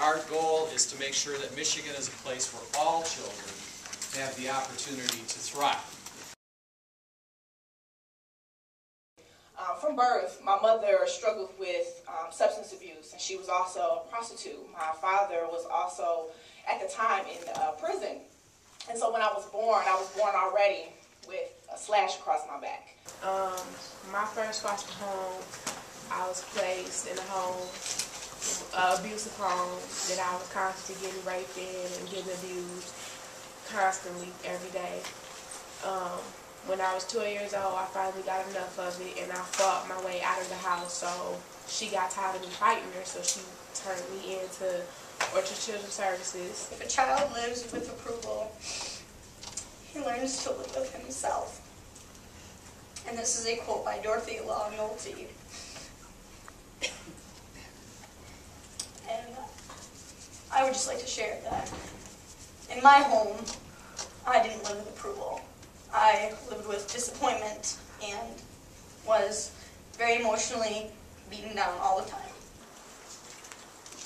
Our goal is to make sure that Michigan is a place where all children have the opportunity to thrive. From birth, my mother struggled with substance abuse, and she was also a prostitute. My father was also, at the time, in prison. And so when I was born already with a slash across my back. My first foster home, I was placed in a home, abusive home, that I was constantly getting raped in and getting abused constantly every day. When I was 12 years old, I finally got enough of it, and I fought my way out of the house. So she got tired of me fighting her, so she turned me into Orchard Children's Services. If a child lives with approval, he learns to live with himself. And this is a quote by Dorothy Law Nolte. And I would just like to share that in my home, I didn't live with approval. I lived with disappointment and was very emotionally beaten down all the time.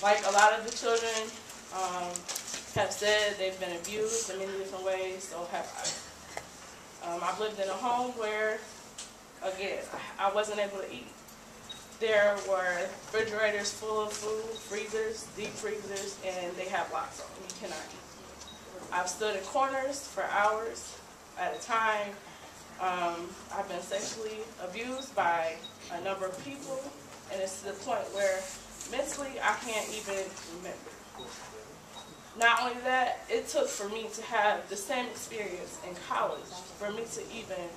Like a lot of the children have said, they've been abused in many different ways, so have I. I've lived in a home where, again, I wasn't able to eat. There were refrigerators full of food, freezers, deep freezers, and they have locks on them. You cannot eat. I've stood in corners for hours at a time. I've been sexually abused by a number of people, and it's to the point where mentally I can't even remember. Not only that, it took for me to have the same experience in college for me to even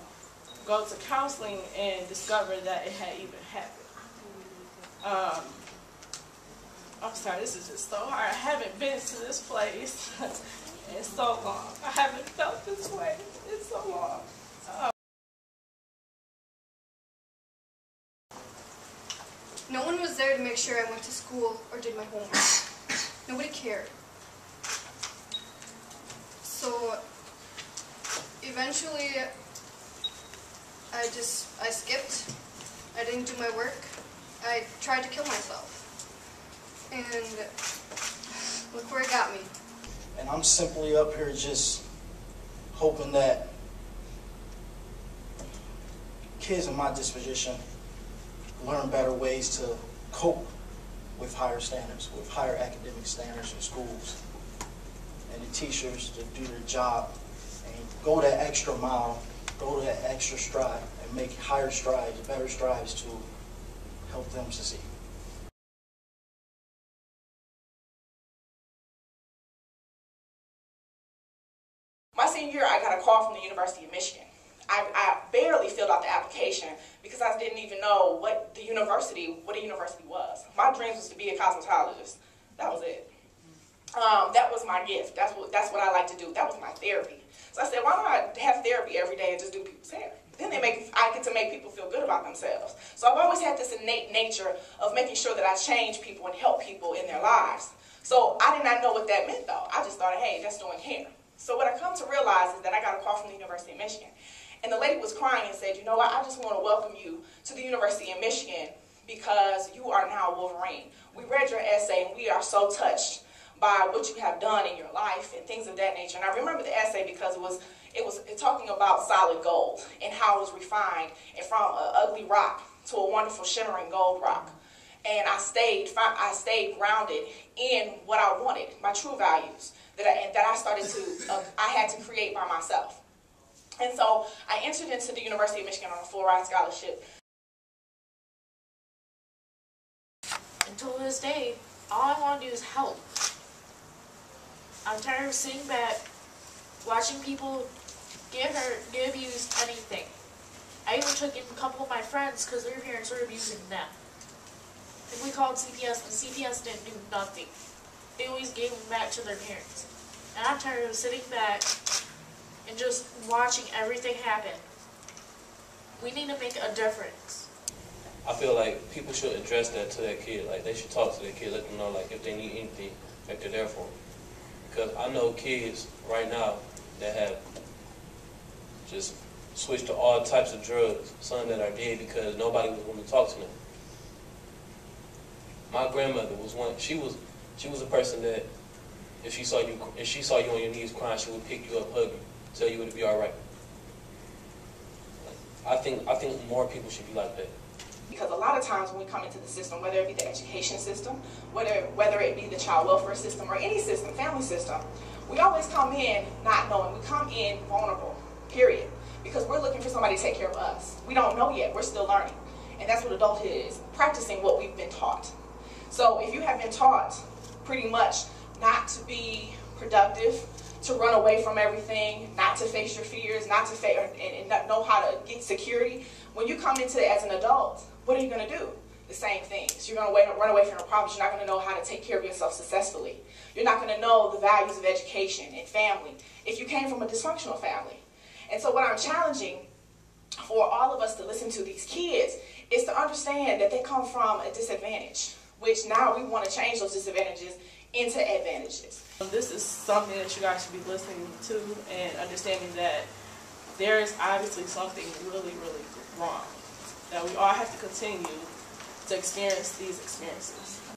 go to counseling and discover that it had even happened. I'm sorry, this is just so hard. I haven't been to this place in so long. I haven't felt this way in so long. No one was there to make sure I went to school or did my homework. Nobody cared. So eventually I skipped. I didn't do my work. I tried to kill myself. And look where it got me. And I'm simply up here just hoping that kids in my disposition learn better ways to cope with higher standards, with higher academic standards in schools. And the teachers to do their job and go that extra mile, go that extra stride, and make higher strides, better strides to help them succeed. My senior year, I got a call from the University of Michigan. I barely filled out the application because I didn't even know what a university was. My dreams was to be a cosmetologist. That was it. That was my gift. That's what I like to do. That was my therapy. So I said, why don't I have therapy every day and just do people's hair? Then I get to make people feel good about themselves. So I've always had this innate nature of making sure that I change people and help people in their lives. So I did not know what that meant, though. I just thought, hey, just doing hair. So what I come to realize is that I got a call from the University of Michigan. And the lady was crying and said, you know what, I just want to welcome you to the University of Michigan because you are now Wolverine. We read your essay and we are so touched by what you have done in your life and things of that nature. And I remember the essay because it was talking about solid gold and how it was refined and from an ugly rock to a wonderful shimmering gold rock. And I stayed grounded in what I wanted, my true values that I had to create by myself. And so I entered into the University of Michigan on a full-ride scholarship. Until this day, all I want to do is help. I'm tired of sitting back, watching people get hurt, get abused, anything. I even took in a couple of my friends because their parents were abusing them. And we called CPS, and CPS didn't do nothing. They always gave them back to their parents. And I'm tired of sitting back and just watching everything happen. We need to make a difference. I feel like people should address that to their kid. Like, they should talk to their kid, let them know, like, if they need anything, like, they're there for them. Because I know kids right now that have just switched to all types of drugs, some that are dead because nobody was willing to talk to them. My grandmother was one, she was She was a person that if she saw you on your knees crying, she would pick you up, hug you, tell you it'd be all right. I think more people should be like that. Because a lot of times when we come into the system, whether it be the education system, whether it be the child welfare system or any system, family system, we always come in not knowing. We come in vulnerable, period. Because we're looking for somebody to take care of us. We don't know yet. We're still learning. And that's what adulthood is, practicing what we've been taught. So if you have been taught pretty much not to be productive, to run away from everything, not to face your fears, not to face and not know how to get security, when you come into it as an adult, what are you going to do? The same things. You're going to run away from the problems. You're not going to know how to take care of yourself successfully. You're not going to know the values of education and family if you came from a dysfunctional family. And so what I'm challenging for all of us to listen to these kids is to understand that they come from a disadvantage, which now we want to change those disadvantages into advantages. This is something that you guys should be listening to and understanding that there is obviously something really, really wrong. That we all have to continue to experience these experiences.